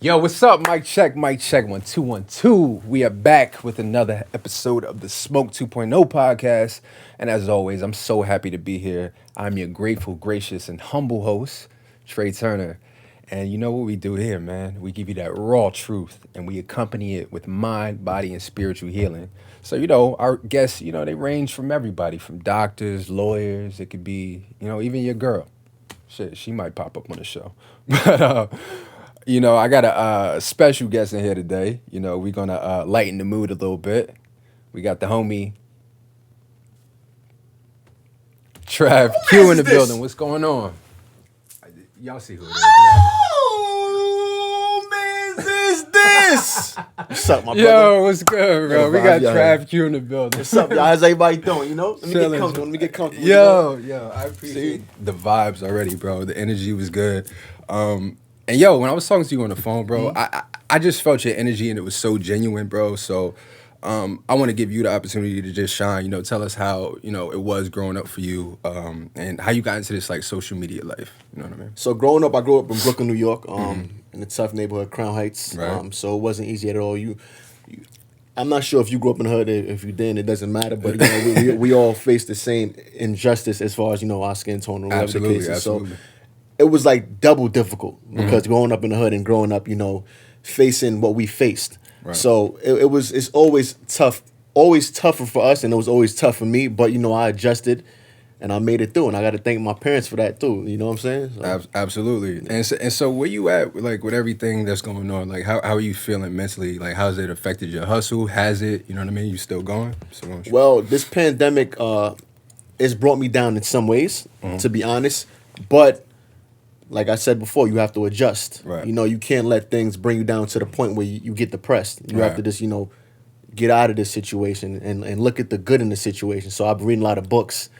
Yo, what's up? Mic check, mic check, 1 2 1 2. We are back with another episode of the Smoke 2.0 podcast. And as always, I'm so happy to be here. I'm your grateful, gracious, and humble host, Trey Turner. And you know what we do here, man? We give you that raw truth and we accompany it with mind, body, and spiritual healing. So, our guests, they range from everybody, from doctors, lawyers. It could be, even your girl. Shit, she might pop up on the show. But, I got a special guest in here today. We're going to lighten the mood a little bit. We got the homie Travque in the building. What's going on? Y'all see who it is, man. Oh, man, is this? What's up, my brother? Yo, what's good, bro? Yo, We got yo. Travque in the building. What's up, y'all? How's everybody doing, Let me Chilling. get comfortable. Yo, I appreciate the vibes already, bro. The energy was good. And yo, when I was talking to you on the phone, bro, I just felt your energy and it was so genuine, bro. So I want to give you the opportunity to just shine, tell us how, it was growing up for you, and how you got into this like social media life. You know what I mean? So growing up, I grew up in Brooklyn, New York, in a tough neighborhood, Crown Heights. Right. So it wasn't easy at all. I'm not sure if you grew up in the hood. If you didn't, it doesn't matter. But we all face the same injustice as far as our skin tone or whatever Absolutely, the case is. absolutely. So it was like double difficult because growing up in the hood and growing up, facing what we faced. Right. So it's always tough, always tougher for us, and it was always tough for me. But I adjusted, and I made it through, and I got to thank my parents for that too. You know what I'm saying? So, Absolutely. And so where you at, like, with everything that's going on? Like, how are you feeling mentally? Like, how's it affected your hustle? Has it? You know what I mean? You still going? well, this pandemic it's brought me down in some ways, to be honest. But like I said before, you have to adjust. Right. You can't let things bring you down to the point where you get depressed. You have Right. to just, get out of this situation and look at the good in the situation. So I've been reading a lot of books,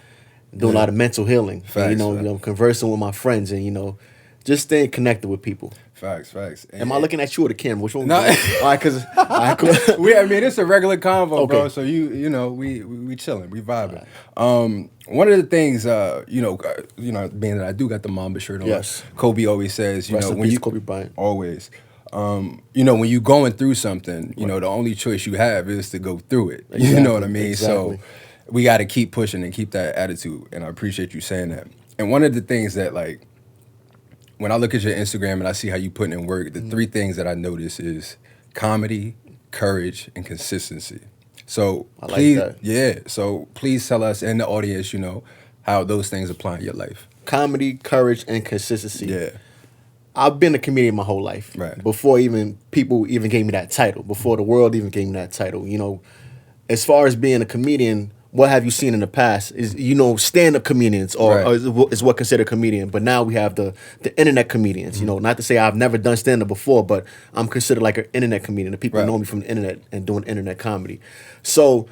doing a lot of mental healing, Facts, and, conversing with my friends and, just staying connected with people. Facts. Am I looking at you or the camera? Which one? No. All right, because cool. It's a regular convo, bro. Okay. So we chilling, we vibing. One of the things, being that I do got the Mamba shirt on. Yes. Kobe always says, Rest in when peace, you Kobe Bryant. always, when you going through something, the only choice you have is to go through it. You know what I mean? Exactly. So we got to keep pushing and keep that attitude. And I appreciate you saying that. And one of the things that, like, when I look at your Instagram and I see how you put in work, the three things that I notice is comedy, courage, and consistency. So I like please, that. So please tell us and the audience, how those things apply in your life. Comedy, courage, and consistency. Yeah. I've been a comedian my whole life. Right. Before even people even gave me that title. Before the world even gave me that title. As far as being a comedian, what have you seen in the past is, stand-up comedians or is what considered a comedian. But now we have the internet comedians. Not to say I've never done stand-up before, but I'm considered like an internet comedian. The people know me from the internet and doing internet comedy. So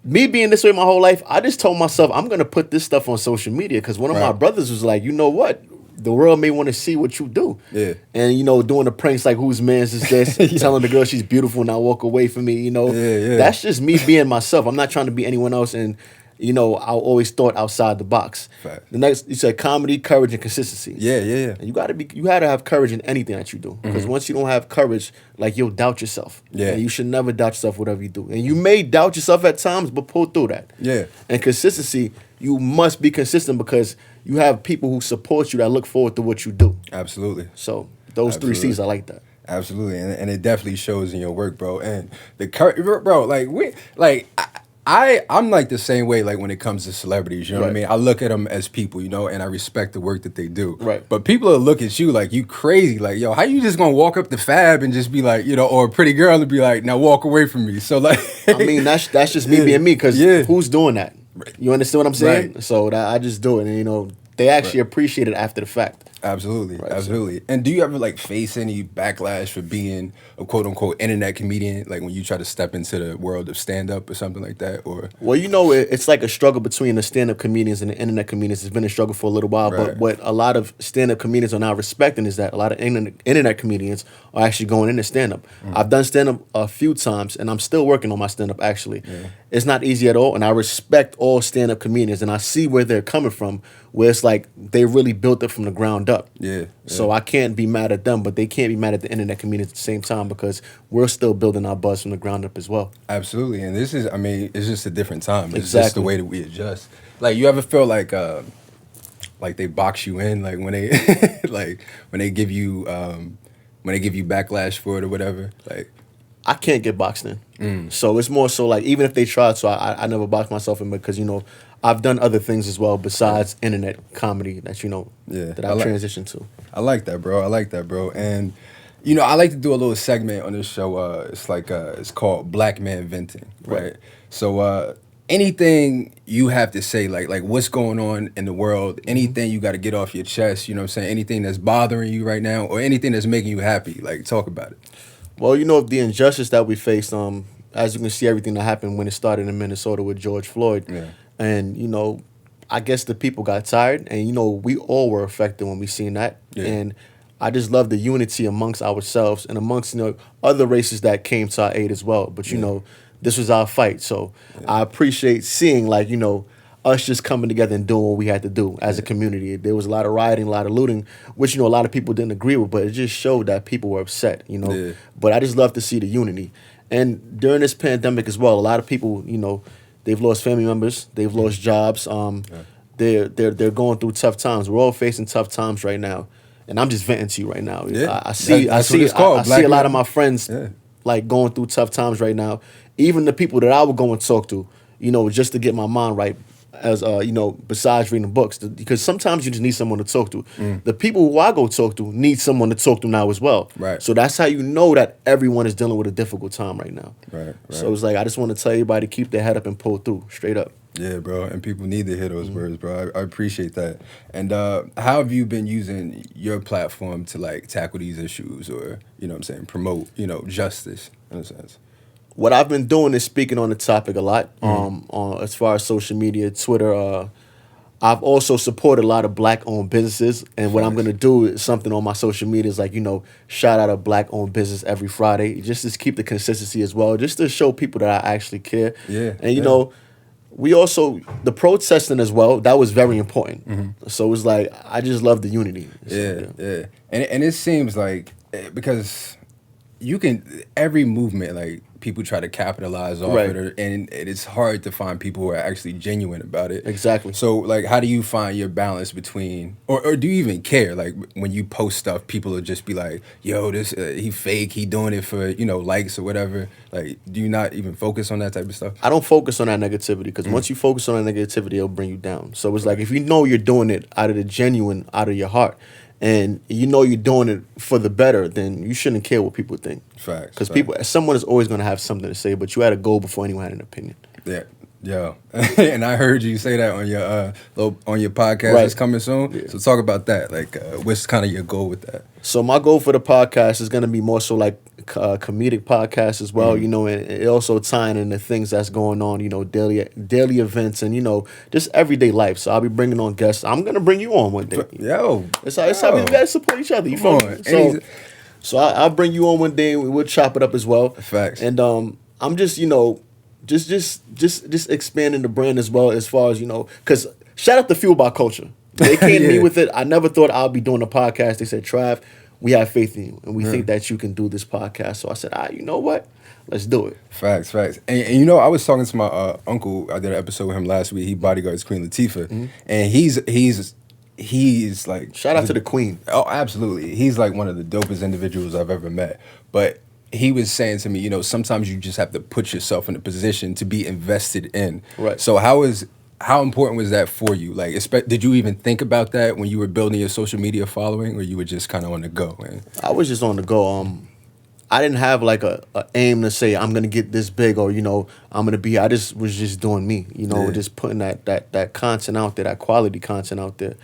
me being this way my whole life, I just told myself I'm going to put this stuff on social media because one of my brothers was like, you know what? The world may want to see what you do. Yeah. And, doing the pranks like whose man's is this, telling the girl she's beautiful and not walk away from me, That's just me being myself. I'm not trying to be anyone else. And, I always thought outside the box. Fact. The next, you said comedy, courage, and consistency. Yeah. And you gotta have courage in anything that you do. Because once you don't have courage, like, you'll doubt yourself. Yeah. And you should never doubt yourself, whatever you do. And you may doubt yourself at times, but pull through that. Yeah. And consistency, you must be consistent because you have people who support you that look forward to what you do. Absolutely. So those three C's, I like that. Absolutely, and it definitely shows in your work, bro. And the bro, I'm like the same way. Like when it comes to celebrities, you know what I mean. I look at them as people, and I respect the work that they do. Right. But people will look at you like you crazy. Like, yo, how you just gonna walk up to Fab and just be like, or a pretty girl and be like, now walk away from me. So like, I mean, that's just me being me. Because who's doing that? You understand what I'm saying? Right. So I just do it, and they actually appreciate it after the fact. Absolutely, Right, absolutely. And do you ever like face any backlash for being a quote unquote internet comedian? Like when you try to step into the world of stand up or something like that, or Well, it's like a struggle between the stand up comedians and the internet comedians. It's been a struggle for a little while, Right. but what a lot of stand up comedians are now respecting is that a lot of internet comedians are actually going into stand up. I've done stand up a few times, and I'm still working on my stand up. Actually, it's not easy at all, and I respect all stand up comedians, and I see where they're coming from, where it's like they really built it from the ground up. Yeah. So I can't be mad at them, but they can't be mad at the internet community at the same time because we're still building our buzz from the ground up as well. Absolutely. And this is, I mean, it's just a different time. It's just the Exactly. way that we adjust. Like, you ever feel like they box you in, like when they like when they give you backlash for it or whatever, like I can't get boxed in. So it's more so like even if they tried, so I never box myself in because I've done other things as well besides internet comedy that that I've transitioned to. I like that, bro. I like that, bro. And I like to do a little segment on this show. It's called Black Man Venting, right? So anything you have to say, like what's going on in the world, anything you got to get off your chest, you know what I'm saying? Anything that's bothering you right now or anything that's making you happy, like talk about it. Well, the injustice that we faced, as you can see, everything that happened when it started in Minnesota with George Floyd. Yeah. And, I guess the people got tired and, we all were affected when we seen that. Yeah. And I just love the unity amongst ourselves and amongst, other races that came to our aid as well. But, this was our fight. So I appreciate seeing, us just coming together and doing what we had to do as a community. There was a lot of rioting, a lot of looting, which, a lot of people didn't agree with, but it just showed that people were upset, Yeah. But I just love to see the unity. And during this pandemic as well, a lot of people, they've lost family members, they've lost jobs. They're going through tough times. We're all facing tough times right now. And I'm just venting to you right now. Yeah. I see a lot of my friends like going through tough times right now. Even the people that I would go and talk to, just to get my mind right, as besides reading books, because sometimes you just need someone to talk to. The people who I go talk to need someone to talk to now as well. Right. So that's how you know that everyone is dealing with a difficult time right now. Right. So it's like I just want to tell everybody to keep their head up and pull through straight up. Yeah, bro, and people need to hear those words, bro. I appreciate that. And how have you been using your platform to like tackle these issues or promote justice in a sense? What I've been doing is speaking on the topic a lot. On as far as social media, Twitter. I've also supported a lot of Black-owned businesses, and what I'm gonna do is something on my social media is like shout out a Black-owned business every Friday, just to keep the consistency as well, just to show people that I actually care. Yeah. And we also the protesting as well. That was very important. So it was like I just love the unity. So, Yeah. And it seems like because you can every movement like people try to capitalize off it, and it's hard to find people who are actually genuine about it. Exactly. So like, how do you find your balance between, or do you even care? Like when you post stuff, people will just be like, "Yo, this he fake, he doing it for likes or whatever." Like, do you not even focus on that type of stuff? I don't focus on that negativity because once you focus on that negativity, it'll bring you down. So it's like if you know you're doing it out of the genuine, out of your heart, and you're doing it for the better, then you shouldn't care what people think. Facts. Because someone is always going to have something to say, but you had a goal before anyone had an opinion. Yeah. Yo, and I heard you say that on your podcast that's coming soon. Yeah. So talk about that. Like, what's kind of your goal with that? So my goal for the podcast is going to be more so like comedic podcast as well, and it also tying into things that's going on, daily events and just everyday life. So I'll be bringing on guests. I'm going to bring you on one day. It's how we gotta support each other. You feel me? So I'll bring you on one day and we'll chop it up as well. Facts. And I'm just just expanding the brand as well as far as because shout out to Fuel by Culture. They came to me with it. I never thought I'll be doing a podcast. They said, "Trav, we have faith in you and we think that you can do this podcast." So I said, you know what? Let's do it. Facts. And I was talking to my uncle. I did an episode with him last week. He bodyguards Queen Latifah, and he's like, shout out to the Queen. Oh, absolutely. He's like one of the dopest individuals I've ever met. But he was saying to me, sometimes you just have to put yourself in a position to be invested in. Right. So how important was that for you? Like, did you even think about that when you were building your social media following, or you were just kind of on the go, man? I was just on the go. I didn't have like a aim to say I'm gonna get this big or I'm gonna be. I just was just doing me, just putting that content out there, that quality content out there.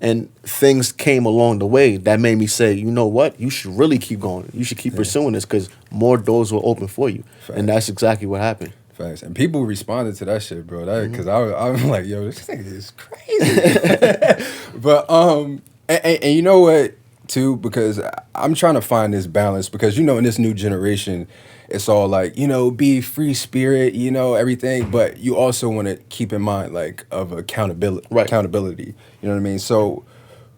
And things came along the way that made me say, you know what? You should really keep going. You should keep pursuing this because more doors will open for you. Facts. And that's exactly what happened. Facts. And people responded to that shit, bro. Because I was like, yo, this thing is crazy. But, and you know what, too? Because I'm trying to find this balance because, in this new generation, it's all like, be free spirit, everything. But you also want to keep in mind, like, of accountability. Right. Accountability. You know what I mean? So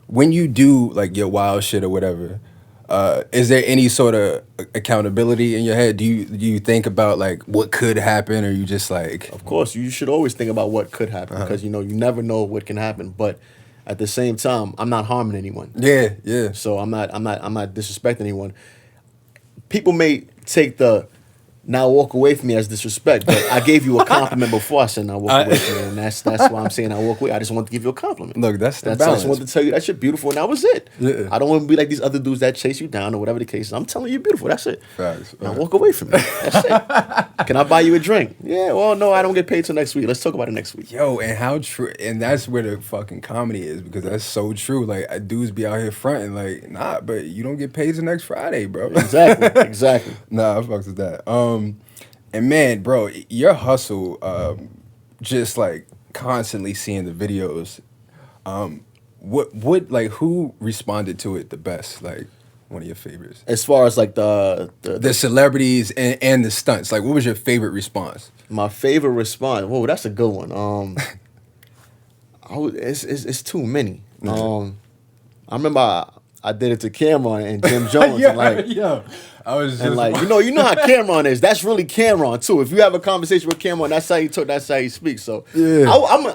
when you do like your wild shit or whatever, is there any sort of accountability in your head? Do you think about like what could happen, or you just like, Of course, you should always think about what could happen because you never know what can happen. But at the same time, I'm not harming anyone. yeah, yeah, So I'm not disrespecting anyone. People may take the now walk away from me as disrespect, but I gave you a compliment before I said now walk away from me, and that's why I'm saying I walk away. I just want to give you a compliment. Look, that's the I balance. just wanted to tell you that you're beautiful, and that was it. Yeah. I don't want to be like these other dudes that chase you down or whatever the case is. I'm telling you, you're beautiful. That's it. Facts. Now walk away from me. That's it. Can I buy you a drink? Yeah. Well, no, I don't get paid till next week. Let's talk about it next week. Yo, and how true, and that's where the fucking comedy is, because that's so true. Like, dudes be out here fronting, like, nah, but you don't get paid till next Friday, bro. Exactly. Nah, I fucks with that. And man, bro, your hustle, just like constantly seeing the videos. What like who responded to it the best? Like one of your favorites? As far as like the celebrities and the stunts. Like, what was your favorite response? my favorite response. Whoa, that's a good one. It's too many. I remember I did it to Cameron and Jim Jones. Yeah, and like, yeah. I was just and like you know how Cameron is. That's really Cameron too. If you have a conversation with Cameron, that's how he talk. That's how he speaks. So Yeah.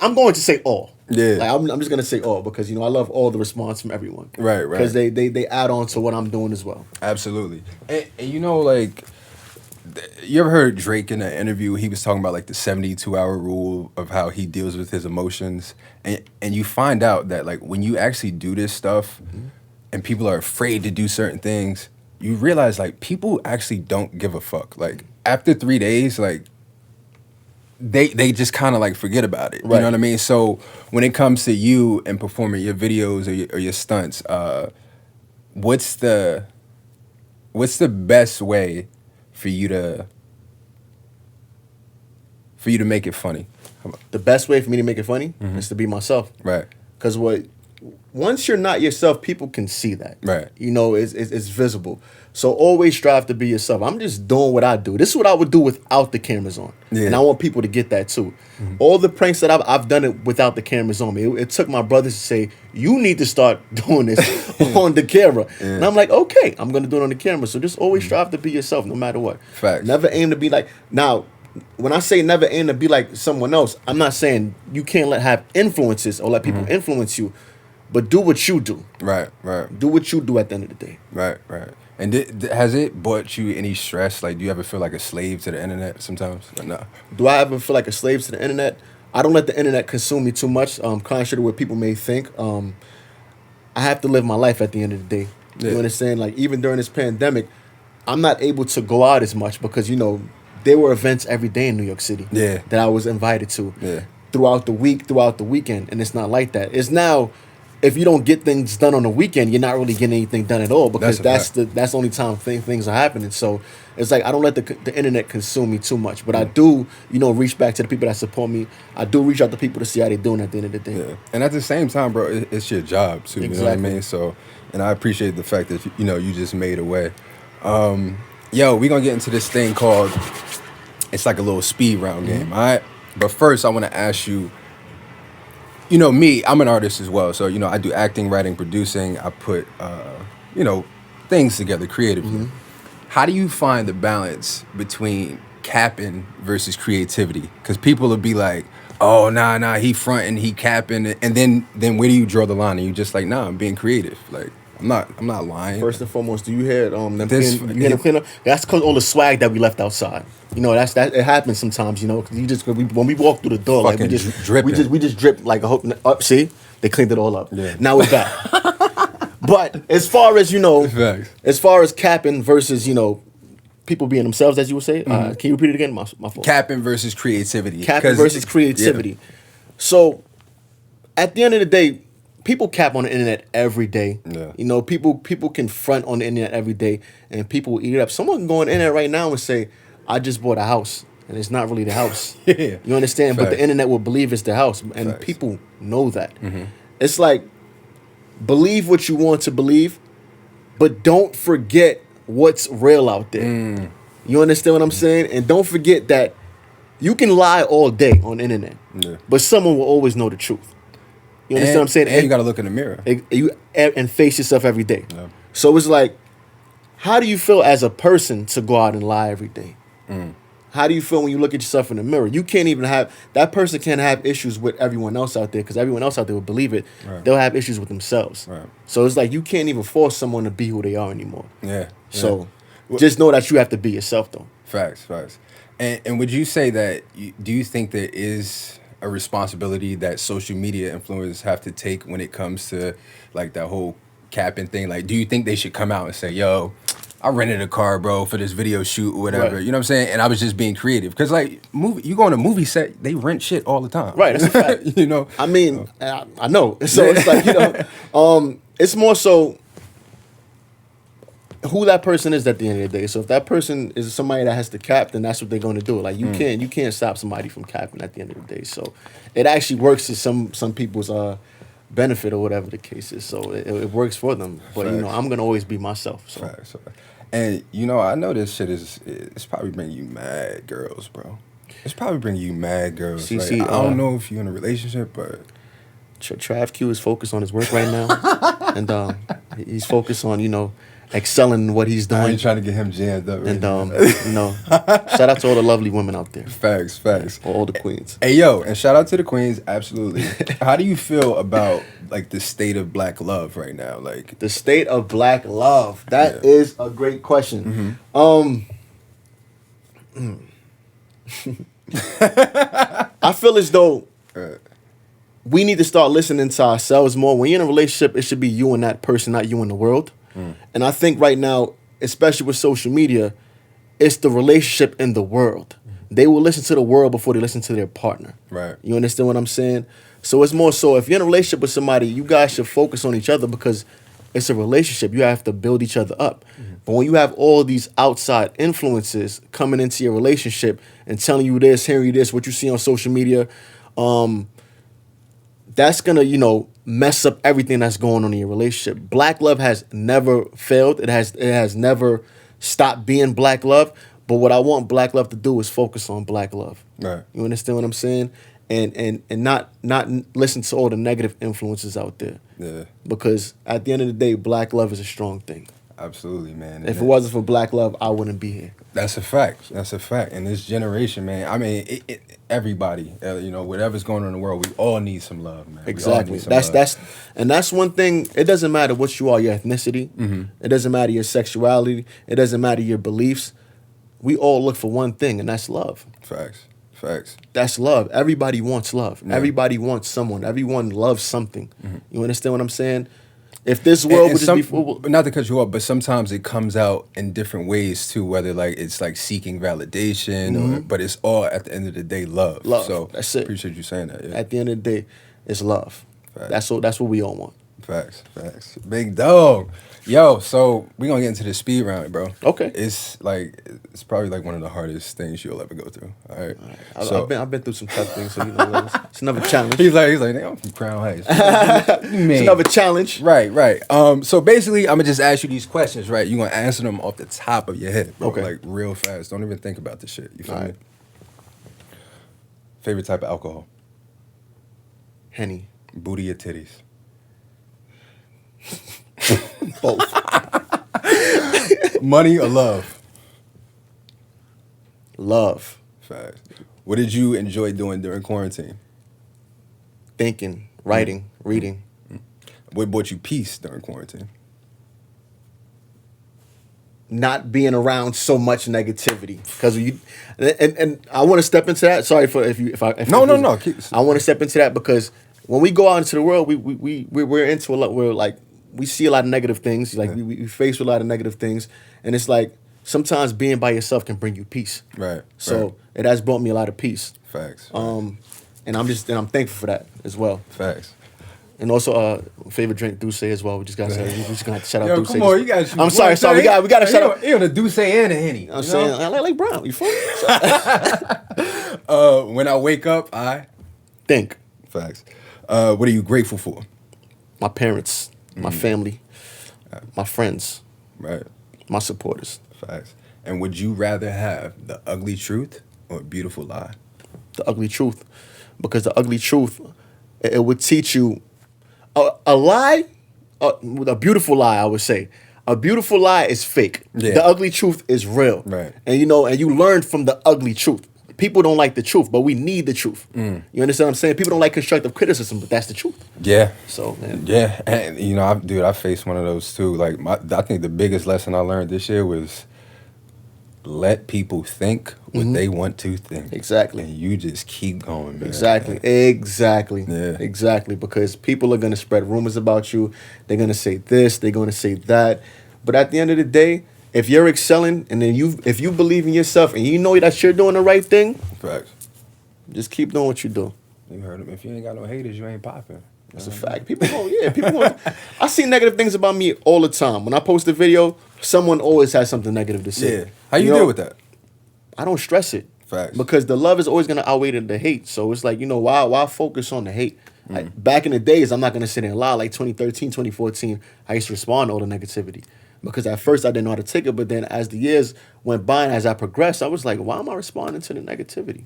I'm going to say all. Yeah. like I'm just gonna say all because I love all the response from everyone. Right. Because they add on to what I'm doing as well. Absolutely. And like, you ever heard Drake in an interview? He was talking about like the 72-hour rule of how he deals with his emotions. And you find out that like when you actually do this stuff and people are afraid to do certain things, you realize like people actually don't give a fuck. Like after 3 days, like they just kind of like forget about it. You know what I mean? So when it comes to you and performing your videos or your stunts, what's the best way for you to make it funny? The best way for me to make it funny is to be myself. Right. Because once you're not yourself, people can see that. Right. It's visible. So always strive to be yourself. I'm just doing what I do. This is what I would do without the cameras on. Yeah. And I want people to get that too. All the pranks that I've done it without the cameras on me. It took my brothers to say, you need to start doing this on the camera. Yeah. And I'm like, okay, I'm going to do it on the camera. So just always strive to be yourself no matter what. Facts. Never aim to be like, now, when I say never aim to be like someone else, I'm not saying you can't have influences or let people influence you, but do what you do. Right. Do what you do at the end of the day. Right. And has it brought you any stress? Like, do you ever feel like a slave to the internet sometimes? Or no? Do I ever feel like a slave to the internet? I don't let the internet consume me too much, contrary to what people may think. I have to live my life at the end of the day. Yeah. You understand? Like, even during this pandemic, I'm not able to go out as much because, there were events every day in New York City that I was invited to throughout the week, throughout the weekend, and it's not like that. It's now, if you don't get things done on the weekend, you're not really getting anything done at all because that's the only time things are happening. So it's like I don't let the internet consume me too much, but I do, reach back to the people that support me. I do reach out to people to see how they're doing at the end of the day. Yeah. And at the same time, bro, it's your job too. Exactly. You know what I mean? So, and I appreciate the fact that you just made a way. Yo, we gonna get into this thing called, it's like a little speed round game, all right? But first, I want to ask you, me, I'm an artist as well. So, I do acting, writing, producing. I put, things together creatively. How do you find the balance between capping versus creativity? Because people will be like, oh, nah, he fronting, he capping. And then where do you draw the line? And you just like, nah, I'm being creative. Like, I'm not lying. First and foremost, do you hear them clean up? That's because all the swag that we left outside. It happens sometimes. When we walk through the door, like we just drip like a hope. Up, see, they cleaned it all up. Yeah. Now we're back. But as far as Facts. as far as capping versus people being themselves, as you would say, can you repeat it again? My fault. Capping versus creativity. Capping versus creativity. Yeah. So at the end of the day, people cap on the internet every day. Yeah. People can front on the internet every day, and people will eat it up. Someone can go on the internet right now and say, "I just bought a house," and it's not really the house. Yeah. You understand? Facts. But the internet will believe it's the house, and Facts. people know that. It's like, believe what you want to believe, but don't forget what's real out there. You understand what I'm saying? And don't forget that you can lie all day on the internet, but someone will always know the truth. You understand what I'm saying? And you got to look in the mirror. And face yourself every day. Yeah. So it's like, how do you feel as a person to go out and lie every day? How do you feel when you look at yourself in the mirror? You can't even have, that person can't have issues with everyone else out there because everyone else out there will believe it. Right. They'll have issues with themselves. Right. So it's like you can't even force someone to be who they are anymore. Yeah. So just know that you have to be yourself, though. Facts. And would you say that, do you think there is a responsibility that social media influencers have to take when it comes to like that whole capping thing? Like, do you think they should come out and say, yo, I rented a car, bro, for this video shoot or whatever. Right. You know what I'm saying? And I was just being creative. Because, like, you go on a movie set, they rent shit all the time. Right, that's a fact. You know? I mean, I know. So it's like, it's more so who that person is at the end of the day. So if that person is somebody that has to cap, then that's what they're going to do. Like, you can't stop somebody from capping at the end of the day. So it actually works to some people's benefit or whatever the case is. So it works for them. But, I'm going to always be myself. So. Facts. And, I know this shit it's probably bringing you mad girls, bro. It's probably bringing you mad girls. See, I don't know if you're in a relationship, but... Travque is focused on his work right now. And he's focused on, excelling in what he's doing. I ain't trying to get him jammed up. And, shout out to all the lovely women out there. Facts. Or all the queens. Hey, yo, and shout out to the queens, absolutely. How do you feel about, like, the state of black love right now? Like, the state of black love. That is a great question. I feel as though we need to start listening to ourselves more. When you're in a relationship, it should be you and that person, not you and the world. And I think right now, especially with social media, it's the relationship in the world. They will listen to the world before they listen to their partner. Right. You understand what I'm saying? So it's more so if you're in a relationship with somebody, you guys should focus on each other because it's a relationship. You have to build each other up. But when you have all these outside influences coming into your relationship and telling you this, hearing you this, what you see on social media, that's going to, mess up everything that's going on in your relationship. Black love has never failed. It has never stopped being black love. But what I want black love to do is focus on black love. Right. You understand what I'm saying? And not listen to all the negative influences out there. Yeah. Because at the end of the day, black love is a strong thing. Absolutely, man. If it wasn't for black love, I wouldn't be here. That's a fact. And this generation, man, I mean, everybody, whatever's going on in the world, we all need some love, man. Exactly. That's one thing. It doesn't matter what you are, your ethnicity. It doesn't matter your sexuality. It doesn't matter your beliefs. We all look for one thing, and that's love. Facts. That's love. Everybody wants love. Yeah. Everybody wants someone. Everyone loves something. You understand what I'm saying? If this world would just be full, not to cut you off, but sometimes it comes out in different ways too. Whether like it's like seeking validation, but it's all at the end of the day love. Love. So That's it. Appreciate you saying that. Yeah. At the end of the day, it's love. Facts. That's what we all want. Facts. Big dog. Yo, so we gonna get into the speed round, bro. Okay. It's probably like one of the hardest things you'll ever go through. All right. I've been through some tough things, so it's another challenge. He's like, I'm from Crown Heights. It's another challenge. Right. So basically, I'm gonna just ask you these questions, right? You're gonna answer them off the top of your head, bro. Okay. Like real fast. Don't even think about this shit. You feel All me? right. Favorite type of alcohol? Henny. Booty or titties? Both. Money or love? Love. Facts. What did you enjoy doing during quarantine? Thinking, writing, reading. What brought you peace during quarantine? Not being around so much negativity, because and I want to step into that. Sorry for if I No. I want to step into that because when we go out into the world, we're into a lot. We're like we see a lot of negative things. Like we face with a lot of negative things, and it's like sometimes being by yourself can bring you peace. Right. So it has brought me a lot of peace. Facts. And I'm thankful for that as well. Facts. And also, favorite drink, Douce as well. We just gonna have to shout out Yo, Douce. come on, you guys. I'm sorry. We gotta shout out. You on a Douce and a Henny. I'm saying I like Brown. You feel me? When I wake up, I Think. Facts. What are you grateful for? My parents, my family, my friends, Right. my supporters. Facts. And would you rather have the ugly truth or a beautiful lie? The ugly truth, because the ugly truth, it would teach you A lie, a beautiful lie, I would say. A beautiful lie is fake. Yeah. The ugly truth is real. Right. And you learn from the ugly truth. People don't like the truth, but we need the truth. You understand what I'm saying? People don't like constructive criticism, but that's the truth. Yeah. So, man. Yeah, and I faced one of those too. Like, I think the biggest lesson I learned this year was let people think what they want to think. Exactly. And you just keep going, man. Exactly. Yeah. Exactly. Because people are going to spread rumors about you. They're going to say this. They're going to say that. But at the end of the day, if you're excelling and then if you believe in yourself and you know that you're doing the right thing, Facts. just keep doing what you do. You heard him. If you ain't got no haters, you ain't popping. That's a fact. People I see negative things about me all the time. When I post a video, someone always has something negative to say. Yeah. How you deal with that? I don't stress it. Facts. Because the love is always going to outweigh the hate. So it's like, why focus on the hate? Like, back in the days, I'm not going to sit there and lie. Like 2013, 2014, I used to respond to all the negativity. Because at first I didn't know how to take it. But then as the years went by and as I progressed, I was like, why am I responding to the negativity?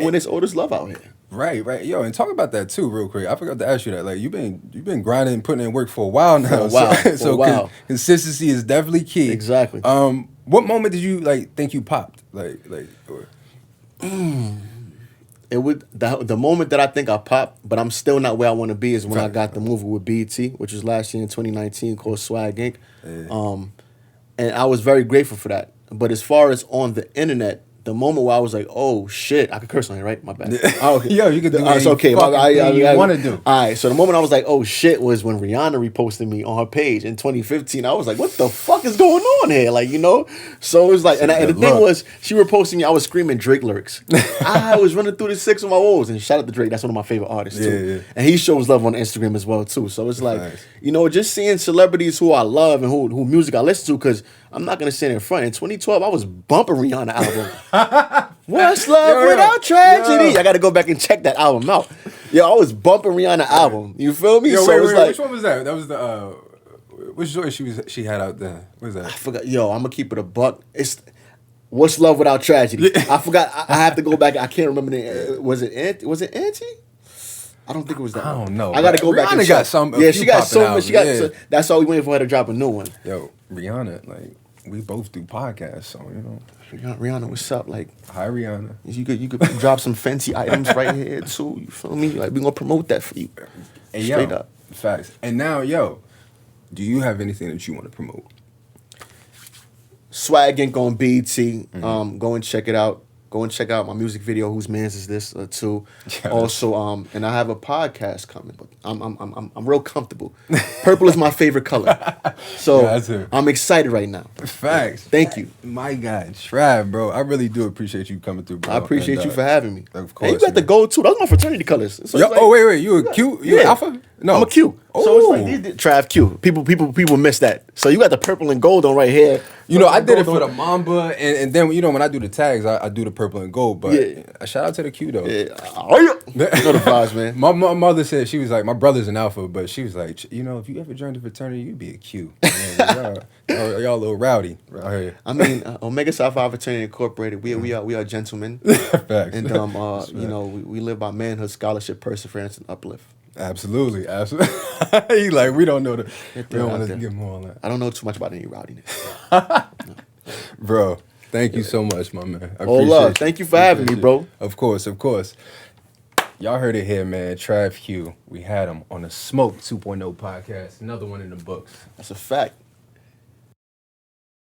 When there's all this love out here? Right. Yo, and talk about that too, real quick. I forgot to ask you that. Like, you've been grinding and putting in work for a while now. For a while. Consistency is definitely key. Exactly. What moment did you think you popped? It would the moment that I think I popped, but I'm still not where I want to be, is when I got the movie with BET, which was last year in 2019, called Swag Inc. Yeah. And I was very grateful for that. But as far as on the internet, the moment where I was like, oh shit, I could curse on it, right? My bad. Oh, okay. Yo, you can do it's okay. you want to do. All right, so the moment I was like, oh shit, was when Rihanna reposted me on her page in 2015. I was like, what the fuck is going on here? So it was like, and the thing was, she reposted me, I was screaming Drake lyrics. I was running through the six of my walls, and shout out to Drake, that's one of my favorite artists too. Yeah. And he shows love on Instagram as well too. So it's like, just seeing celebrities who I love and who music I listen to, because I'm not gonna stand in front. In 2012, I was bumping Rihanna album. What's love without tragedy? I got to go back and check that album out. Yo, I was bumping Rihanna album. You feel me? Wait, which one was that? That was the which joint she had out there? What was that? I forgot. Yo, I'm gonna keep it a buck. It's What's Love Without Tragedy. I forgot. I have to go back. I can't remember the. Was it Auntie? I don't think it was that. I don't know. I gotta go back and check. Got some. Yeah, she got so much. Yeah. That's all we waiting for her to drop a new one. Yo, Rihanna, we both do podcasts, so Rihanna, what's up? Hi, Rihanna. You could drop some fancy items right here too. You feel me? We gonna promote that for you. And straight up. Facts. And now, do you have anything that you want to promote? Swag Inc. on BET. Go and check it out. Go and check out my music video. Whose Mans Is This? Too. Yeah. Also, and I have a podcast coming, but I'm real comfortable. Purple is my favorite color, so I'm excited right now. Facts. Thank you, my God, Trav, bro. I really do appreciate you coming through, bro. I appreciate you for having me. Of course. And you got the gold too. Those are my fraternity colors. So wait, you a Q? You an Alpha? No, I'm a Q. So it's Travque. People miss that. So you got the purple and gold on right here. I did it for the Mamba, and then when I do the tags, I do the purple and gold. But shout out to the Q though. Yeah. You know the vibes, man. My mother said, she was like, my brother's an Alpha, but she was like, if you ever joined the fraternity, you'd be a Q. Y'all a little rowdy out here. I mean, Omega Psi Phi Fraternity Incorporated. We are gentlemen. Facts. And we live by manhood, scholarship, perseverance, and uplift. Absolutely. He we don't know we don't want to get more on that. I don't know too much about any rowdiness. No. Bro, thank you so much, my man. Love. Thank you for having me, bro. Of course. Y'all heard it here, man. Travque. We had him on the Smoke 2.0 podcast. Another one in the books. That's a fact.